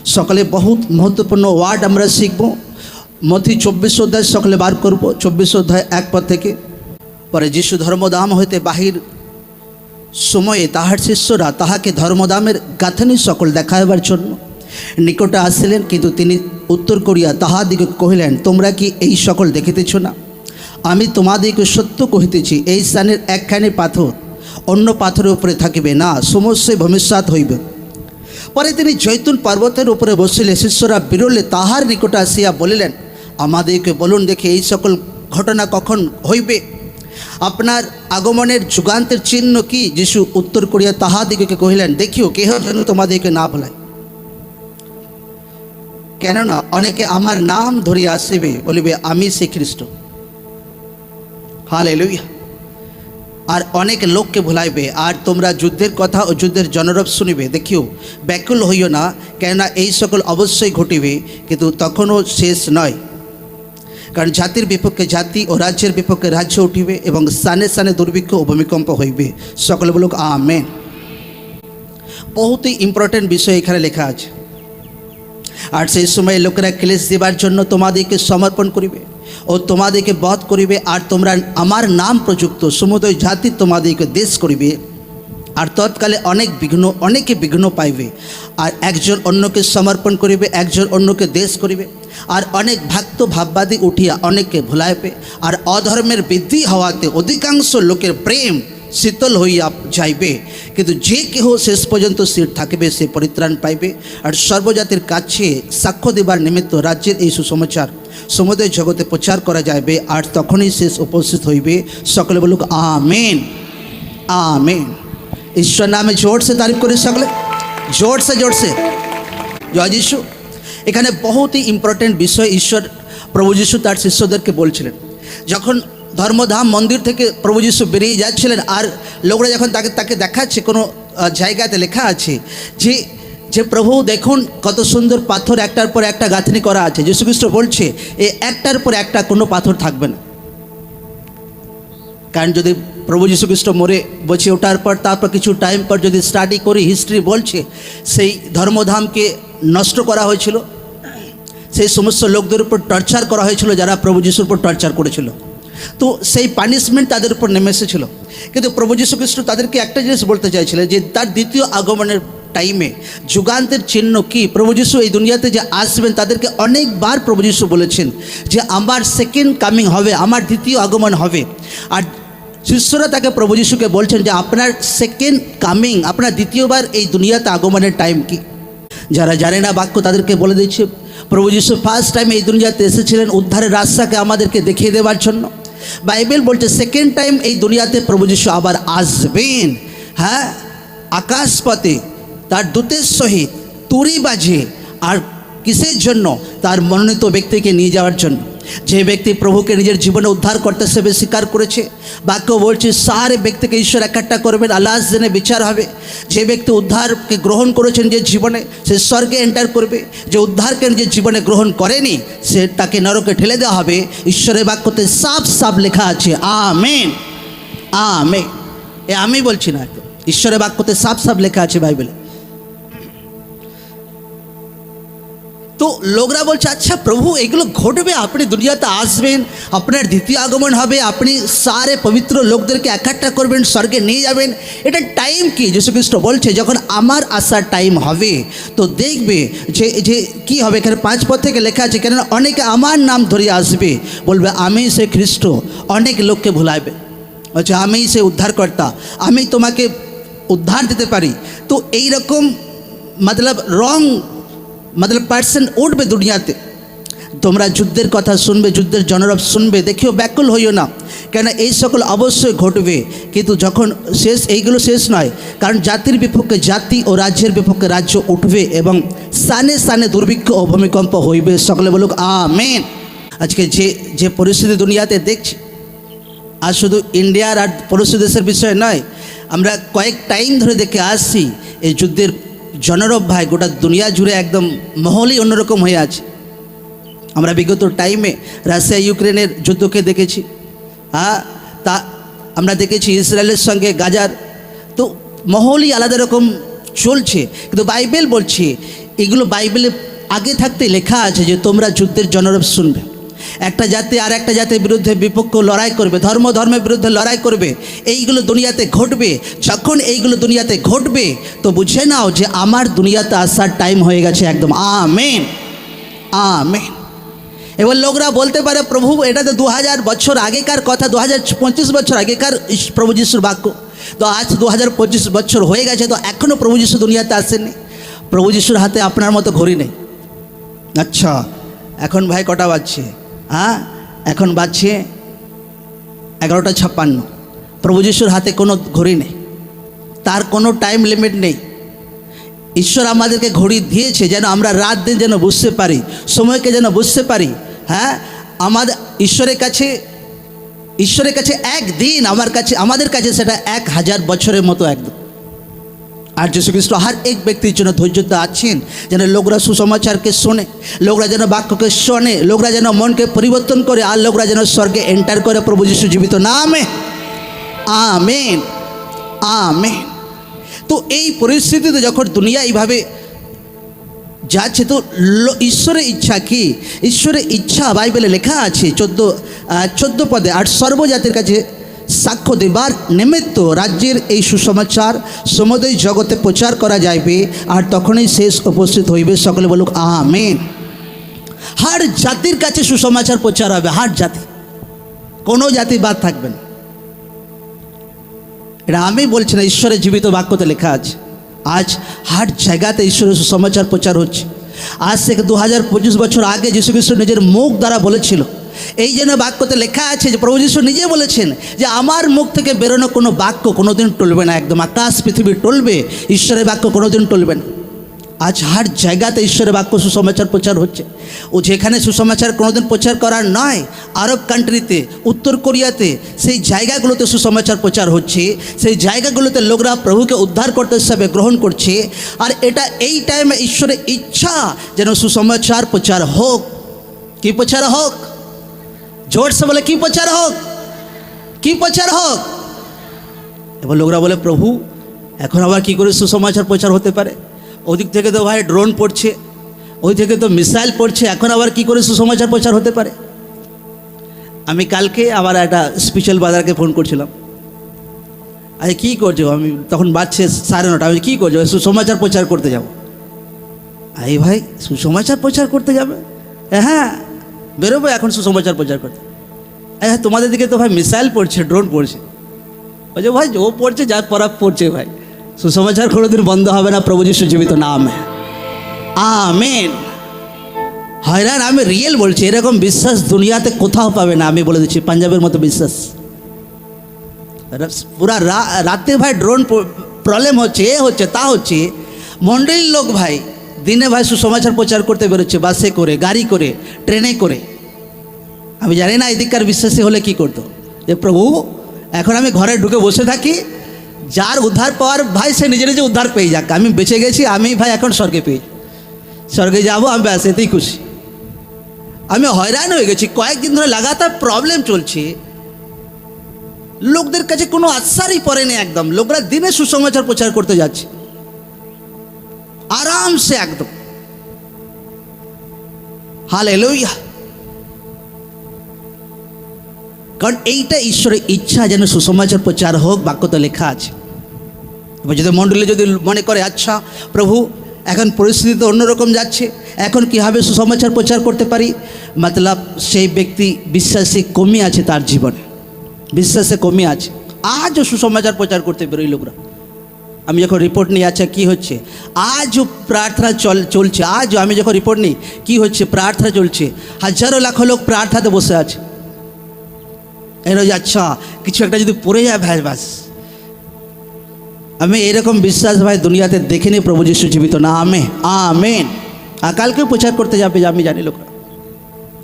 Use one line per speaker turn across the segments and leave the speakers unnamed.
সকালে বহুত महत्वपूर्ण ওয়ার্ড আমরা শিখব। মথি 24 অধ্যায় সকালে বার করব, 24 অধ্যায় 1 পদ থেকে। পরে যিশু ধর্মধাম হইতে বাহির সময়ে তাহার শিষ্যরা তাহাকে ধর্মধামের গাঁথনি সকল দেখাইবার জন্য নিকটে আসিলেন, কিন্তু তিনি উত্তর করিয়া তাহাদিগকে কহিলেন, তোমরা কি এই সকল দেখিতেছ না? আমি তোমাদিগকে সত্য কহিতেছি, এই স্থানের একখানি পাথর অন্য পাথরের উপরে থাকিবে না, সমস্তই ভূমিসাৎ হইবে। পরে তিনি জৈতুন পর্বতের উপরে বসিলে শিষ্যরা বিরলে তাহার নিকটে আসিয়া বলিলেন, আমাদেরকে বলুন দেখে এই সকল ঘটনা কখন হইবে? আপনার আগমনের যুগান্তের চিহ্ন কি? যিশু উত্তর করিয়া তাহাদিগকে কহিলেন, দেখিও কেহ যেন তোমাদেরকে না ভোলায়। কেননা অনেকে আমার নাম ধরিয়া আসিবে, বলিবে আমি সেই খ্রিস্ট। হালেলুয়া। আর অনেক লোককে ভুলাইবে, আর তোমরা যুদ্ধের কথা ও যুদ্ধের জনরব শুনিবে। দেখিও ব্যাকুল হইও না, কেননা এই সকল অবশ্যই ঘটিবে, কিন্তু তখনও শেষ নয়। কারণ জাতির বিপক্ষে জাতি ও রাজ্যের বিপক্ষে রাজ্য উঠিবে, এবং স্থানে স্থানে দুর্ভিক্ষ ও ভূমিকম্প হইবে। সকলে বলুক আমেন। বহুতই ইম্পর্টেন্ট বিষয় এখানে লেখা আছে। আর সেই সময় লোকেরা ক্লেশ দেবার জন্য তোমাদেরকে সমর্পণ করিবে ও তোমাদেরকে বধ করিবে, আর তোমরা আমার নাম প্রযুক্ত সমুদয় জাতি তোমাদেরকে দেশ করিবে। আর তৎকালে অনেকে বিঘ্ন পাইবে, আর একজন অন্যকে সমর্পণ করিবে, একজন অন্যকে দেশ করিবে। আর অনেক ভক্ত ভাববাদী উঠিয়া অনেককে ভুলাইবে, আর অধর্মের বৃদ্ধি হওয়াতে অধিকাংশ লোকের প্রেম শীতল হইয়া যাইবে। কিন্তু যে কেহ শেষ পর্যন্ত স্থির থাকিবে সে পরিত্রাণ পাইবে। আর সর্বজাতির কাছে সাক্ষ্য দেবার নিমিত্ত রাজ্যের এই সুসমাচার সমুদয় জগতে প্রচার করা যাইবে, আর তখনই শেষ উপস্থিত হইবে। সকলে বলুক आमीन आमीन। ईश्वर नामे जोर से तारीफ करी, सकले जोर से जय যিশু। এখানে বহুতই ইম্পর্টেন্ট বিষয় ঈশ্বর প্রভু যিশু তার শিষ্যদেরকে বলছিলেন। যখন ধর্মধাম মন্দির থেকে প্রভু যিশু বেরিয়ে যাচ্ছিলেন, আর লোকরা যখন তাকে দেখাচ্ছে, কোনো জায়গাতে লেখা আছে যে প্রভু দেখুন কত সুন্দর পাথর একটার পর একটা গাঁথনি করা আছে। যিশু খ্রিস্ট বলছে এই একটার পর একটা কোনো পাথর থাকবে না। কারণ যদি প্রভু যীশু খ্রিস্ট মরে বসে ওঠার পর তারপর কিছু টাইম পর যদি স্টাডি করি, হিস্ট্রি বলছে সেই ধর্মধামকে নষ্ট করা হয়েছিল, সেই সমস্ত লোকদের উপর টর্চার করা হয়েছিল যারা প্রভু যীশুর উপর টর্চার করেছিল। তো সেই পানিশমেন্ট তাদের উপর নেমে এসেছিল। কিন্তু প্রভু যীশু খ্রিস্ট তাদেরকে একটা জিনিস বলতে চাইছিলেন যে তার দ্বিতীয় আগমনের টাইমে যুগান্তের চিহ্ন কি? প্রভু যীশু এই দুনিয়াতে যে আসবেন তাদেরকে অনেকবার প্রভু যীশু বলেছেন যে আমার সেকেন্ড কামিং হবে, আমার দ্বিতীয় আগমন হবে। আর শিষ্যরা তাকে প্রভু যীশুকে বলছেন যে আপনার সেকেন্ড কামিং, আপনার দ্বিতীয়বার এই দুনিয়াতে আগমনের টাইম কি? যারা জানে না বাক্য তাদেরকে বলে দিচ্ছে, প্রভু যীশু ফার্স্ট টাইম এই দুনিয়াতে এসেছিলেন উদ্ধারের রাস্তাকে আমাদেরকে দেখিয়ে দেওয়ার জন্য। বাইবেল বলছে সেকেন্ড টাইম এই দুনিয়াতে প্রভু যীশু আবার আসবেন। হ্যাঁ, আকাশপথে তার দূতের সহিত তুরি বাজে। আর কিসের জন্য? তার মনোনীত ব্যক্তিকে নিয়ে যাওয়ার জন্য। যে ব্যক্তি প্রভুকে নিজের জীবনে উদ্ধার করতে হিসেবে স্বীকার করেছে, বাক্য বলছে সারে ব্যক্তিকে ঈশ্বর একট্টা করবেন, লাস্ট দিনে বিচার হবে। যে ব্যক্তি উদ্ধারকে গ্রহণ করেছেন যে জীবনে, সে স্বর্গে এন্টার করবে। যে উদ্ধারকে নিজের জীবনে গ্রহণ করেনি সে তাকে নরকে ঠেলে দেওয়া হবে। ঈশ্বরের বাক্যতে সাফ লেখা আছে আমেন আমেন। আমি বলছি না, ঈশ্বরের বাক্যতে সাফ লেখা আছে বাইবেলে। তো লোকরা বলছে আচ্ছা প্রভু এগুলো ঘটবে, আপনি দুনিয়াতে আসবেন, আপনার দ্বিতীয় আগমন হবে, আপনি সারে পবিত্র লোকদেরকে একট্টা করবেন, স্বর্গে নিয়ে যাবেন, এটা টাইম কি? যীশু খ্রিস্ট বলছে যখন আমার আসার টাইম হবে তো দেখবে যে কি হবে। এখানে 5 পদ থেকে লেখা আছে, কেননা অনেকে আমার নাম ধরিয়ে আসবে, বলবে আমি সে খ্রিস্ট। অনেক লোককে ভুলাইবে, বলছে আমি সে উদ্ধারকর্তা, আমি তোমাকে উদ্ধার দিতে পারি। তো এইরকম मतलब পার্সন উঠবে দুনিয়াতে। তোমরা যুদ্ধের কথা শুনবে, যুদ্ধের জনরব শুনবে। দেখিও ব্যাকুল হইও না, কেন এই সকল অবশ্যই ঘটবে, কিন্তু যখন এইগুলো শেষ নয়। কারণ জাতির বিপক্ষে জাতি ও রাজ্যের বিপক্ষে রাজ্য উঠবে, এবং স্থানে স্থানে দুর্ভিক্ষ ও ভূমিকম্প হইবে। সকলে বলুক আমেন। আজকে যে পরিস্থিতি দুনিয়াতে দেখছি, আর শুধু ইন্ডিয়ার আর পড়োশী দেশের বিষয় নয়, আমরা কয়েক টাইম ধরে দেখে আসছি এই যুদ্ধের জনরব ভাই গোটা দুনিয়া জুড়ে একদম মহলই অন্যরকম হয়ে আছে। আমরা বিগত টাইমে রাশিয়া ইউক্রেনের যুদ্ধকে দেখেছি, তা আমরা দেখেছি ইসরায়েলের সঙ্গে গাজার। তো মহলই আলাদা রকম চলছে। কিন্তু বাইবেল বলছে এগুলো বাইবেলে আগে থাকতে লেখা আছে যে তোমরা যুদ্ধের জনরব শুনবে। একটা জাতি আর একটা জাতির বিরুদ্ধে বিপক্ষ লড়াই করবে, ধর্মের বিরুদ্ধে লড়াই করবে, এইগুলো দুনিয়াতে ঘটবে। যখন এইগুলো দুনিয়াতে ঘটবে তো বুঝে নাও যে আমার দুনিয়াতে আসার টাইম হয়ে গেছে একদম। Amen, amen. এবার লোকরা বলতে পারে প্রভু এটা তো 2000 বছর আগেকার কথা, 2025 বছর আগেকার প্রভু যিশুর বাক্য, তো আজ 2025 বছর হয়ে গেছে, তো এখনও প্রভু যিশু দুনিয়াতে আসেননি। প্রভু যিশুর হাতে আপনার মতো ঘড়ি নেই। আচ্ছা, এখন ভাই কটা বাজছে? হ্যাঁ, এখন বাজছে 11:56। প্রভু যিশুর হাতে কোনো ঘড়ি নেই, তার কোনো টাইম লিমিট নেই। ঈশ্বর আমাদেরকে ঘড়ি দিয়েছে যেন আমরা রাত দিন যেন বুঝতে পারি, সময়কে যেন বুঝতে পারি। হ্যাঁ, ঈশ্বরের কাছে একদিন আমাদের কাছে সেটা 1000 বছরের মতো একদম। আর যীশু খ্রিস্ট হর এক ব্যক্তির জন্য ধৈর্যতা আছেন যেন লোকরা সুসমাচারকে শোনে, লোকরা যেন বাক্যকে শোনে, লোকরা যেন মনকে পরিবর্তন করে, আর লোকরা যেন স্বর্গে এন্টার করে প্রভু যীশু জীবিত নামে। Amen, amen. তো এই পরিস্থিতিতে যখন দুনিয়া এইভাবে যাচ্ছে তো ঈশ্বরের ইচ্ছা কি? ঈশ্বরের ইচ্ছা বাইবেলে লেখা আছে 14 পদে, আর সর্বজাতির কাছে সাক্ষ্য দেবার নিমিত্ত রাজ্যের এই সুসমাচার সমুদয় জগতে প্রচার করা যাইবে, আর তখনই শেষ উপস্থিত হইবে। সকলে বলুক আমেন। হার জাতির কাছে সুসমাচার প্রচার হবে, হার জাতি, কোনো জাতি বাদ থাকবে না। এটা আমি বলছি না, ঈশ্বরের জীবিত বাক্যতে লেখা আছে। আজ হার জায়গাতে ঈশ্বরের সুসমাচার প্রচার হচ্ছে। আজ থেকে 2025 বছর আগে যীশু খ্রিস্ট নিজের মুখ দ্বারা বলেছিল। এই জন্য বাক্যতে লেখা আছে যে প্রভু যীশু নিজে বলেছেন যে আমার মুখ থেকে বেরোনো কোনো বাক্য কোনোদিন টলবে না, একদম আকাশ পৃথিবী টলবে, ঈশ্বরের বাক্য কোনোদিন টলবে না। আজ হার জায়গাতে ঈশ্বরের বাক্য সুসমাচার প্রচার হচ্ছে। ও যেখানে সুসমাচার কোনোদিন প্রচার করার নয়, আরব কান্ট্রিতে, উত্তর কোরিয়াতে, সেই জায়গাগুলোতে সুসমাচার প্রচার হচ্ছে। সেই জায়গাগুলোতে লোকরা প্রভুকে উদ্ধার করতে হিসাবে গ্রহণ করছে। আর এটা এই টাইমে ঈশ্বরের ইচ্ছা যেন সুসমাচার প্রচার হোক। কি প্রচার হোক? জোরসে বলে কি প্রচার হোক, কি প্রচার হোক। এবার লোকরা বলে প্রভু এখন আবার কি করে সুসমাচার প্রচার হতে পারে? ওদিক থেকে তো ভাই ড্রোন পড়ছে, ওই থেকে তো মিসাইল পড়ছে, এখন আবার কি করে সুসমাচার প্রচার হতে পারে? আমি কালকে আবার একটা স্পেশাল বাজারকে ফোন করছিলাম, আরে কী করছো? আমি তখন বাজছে 9:30, আমি কী করছো? সুসমাচার প্রচার করতে যাব। এই ভাই সুসমাচার প্রচার করতে যাবে? হ্যাঁ, বেরোবো এখন সুসমাচার প্রচার করতে। হ্যাঁ, তোমাদের দিকে তো ভাই মিসাইল পড়ছে, ড্রোন পড়ছে। বলছে ভাই ও পড়ছে, যার পরাগ পড়ছে, ভাই সুসমাচার কোনোদিন বন্ধ হবে না। প্রভু যিশু জীবিত নামে, আমেন। হয়রান, আমি রিয়েল বলছি, এরকম বিশ্বাস দুনিয়াতে কোথাও পাবে না। আমি বলে দিচ্ছি, পাঞ্জাবের মতো বিশ্বাস। পুরা রাতে ভাই ড্রোন প্রবলেম হচ্ছে, এ হচ্ছে, তা হচ্ছে। মন্ডলীর লোক ভাই দিনে ভাই সুসমাচার প্রচার করতে বেরোচ্ছে, বাসে করে, গাড়ি করে, ট্রেনে করে। আমি জানি না এদিককার বিশ্বাসী হলে কি করতো, যে প্রভু এখন আমি ঘরে ঢুকে বসে থাকি, যার উদ্ধার পাওয়ার ভাই সে নিজে নিজে উদ্ধার পেয়ে যাক, আমি বেঁচে গেছি, আমি ভাই এখন স্বর্গে স্বর্গে যাবো, আমি ব্যাস এতেই খুশি। আমি হয়রান হয়ে গেছি, কয়েকদিন ধরে লাগাতার প্রবলেম চলছে, লোকদের কাছে কোনো আশ্বারই পড়েনি একদম। লোকরা দিনে সুসমাচার প্রচার করতে যাচ্ছে আরামসে একদম। হালেলুয়া। কারণ এইটা ঈশ্বরের ইচ্ছা যেন সুসমাচার প্রচার হোক, বাক্যতে লেখা আছে। এবার যদি মণ্ডলী যদি মনে করে আচ্ছা প্রভু এখন পরিস্থিতি তো অন্যরকম যাচ্ছে, এখন কীভাবে সুসমাচার প্রচার করতে পারি, মতলব সেই ব্যক্তি বিশ্বাসে কমে আছে, তার জীবনে বিশ্বাসে কমে আছে। আজও সুসমাচার প্রচার করতে বেরোই লোকরা। আমি যখন রিপোর্ট নিই, আচ্ছা কী হচ্ছে, আজও প্রার্থনা চলছে। আজও আমি যখন রিপোর্ট নিই কী হচ্ছে, প্রার্থনা চলছে, হাজারো লাখো লোক প্রার্থনাতে বসে আছে। এর আচ্ছা কিছু একটা যদি পড়ে যায় ভাই বাস। আমি এরকম বিশ্বাস ভাই দুনিয়াতে দেখিনি। প্রভু যিশু জীবিত নামে, আমেন। আর কালকেও প্রচার করতে যাবে, আমি জানি লোকরা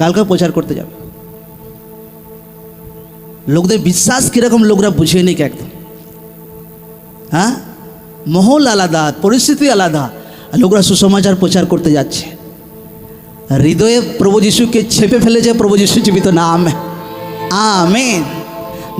কালকেও প্রচার করতে যাবে। লোকদের বিশ্বাস কীরকম লোকরা বুঝে নিক একদম। হ্যাঁ, মহল আলাদা, পরিস্থিতি আলাদা, লোকরা সুসমাচার প্রচার করতে যাচ্ছে। হৃদয়ে প্রভু যিশুকে ছেপে ফেলেছে প্রভু যিশু জীবিত নামে, আমেন।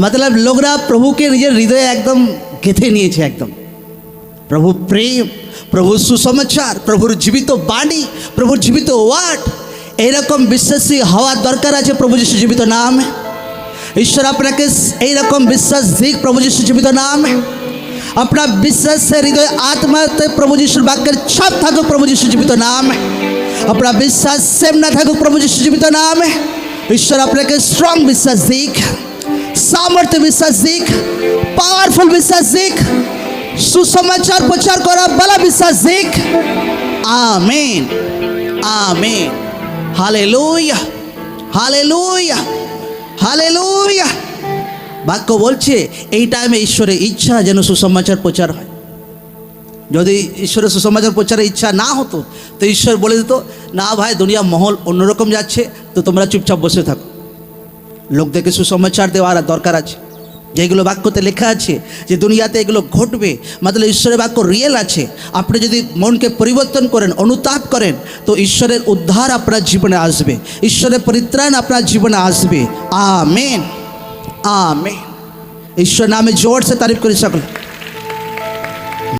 মতলব লোকরা প্রভুকে নিজের হৃদয়ে একদম গেঁথে নিয়েছে একদম। প্রভু প্রেম, প্রভু সুসমাচার, প্রভুর জীবিত বাণী, প্রভুর জীবিত ওয়ার্ড, এইরকম বিশ্বাসী হওয়ার দরকার আছে প্রভু যিশু জীবিত নামে। ঈশ্বর আপনাকে এইরকম বিশ্বাস দিক প্রভু যিশু জীবিত নামে। আপনার বিশ্বাসের হৃদয় আত্মাতে প্রভু যিশুর বাক্যের ছাপ থাকুক প্রভু যিশু জীবিত নামে। আপনার বিশ্বাস সেম না থাকুক প্রভু যিশু জীবিত নামে। ঈশ্বর আপনাকে স্ট্রং বিশ্বাস দিক, সামর্থ্য বিশ্বাস দিক, পাওয়ারফুল বিশ্বাস দিক, সুসমাচার প্রচার করা বলা বিশ্বাস দিক। Amen, amen, hallelujah, hallelujah, hallelujah. বাক্য বলছে এই টাইমে ঈশ্বরের ইচ্ছা যেন সুসমাচার প্রচার হয়। যদি ঈশ্বরের সুসমাচার প্রচারের ইচ্ছা না হতো তো ঈশ্বর বলে দিত, না ভাই দুনিয়া মহল অন্যরকম যাচ্ছে, তো তোমরা চুপচাপ বসে থাকো। লোকদেরকে সুসমাচার দেওয়ার দরকার আছে। যেগুলো বাক্যতে লেখা আছে যে দুনিয়াতে এগুলো ঘটবে, মানে ঈশ্বরের বাক্য রিয়েল আছে। আপনি যদি মনকে পরিবর্তন করেন, অনুতাপ করেন, তো ঈশ্বরের উদ্ধার আপনার জীবনে আসবে, ঈশ্বরের পরিত্রাণ আপনার জীবনে আসবে। Amen, amen. ঈশ্বর নামে জোর সে তারিফ করি সকল।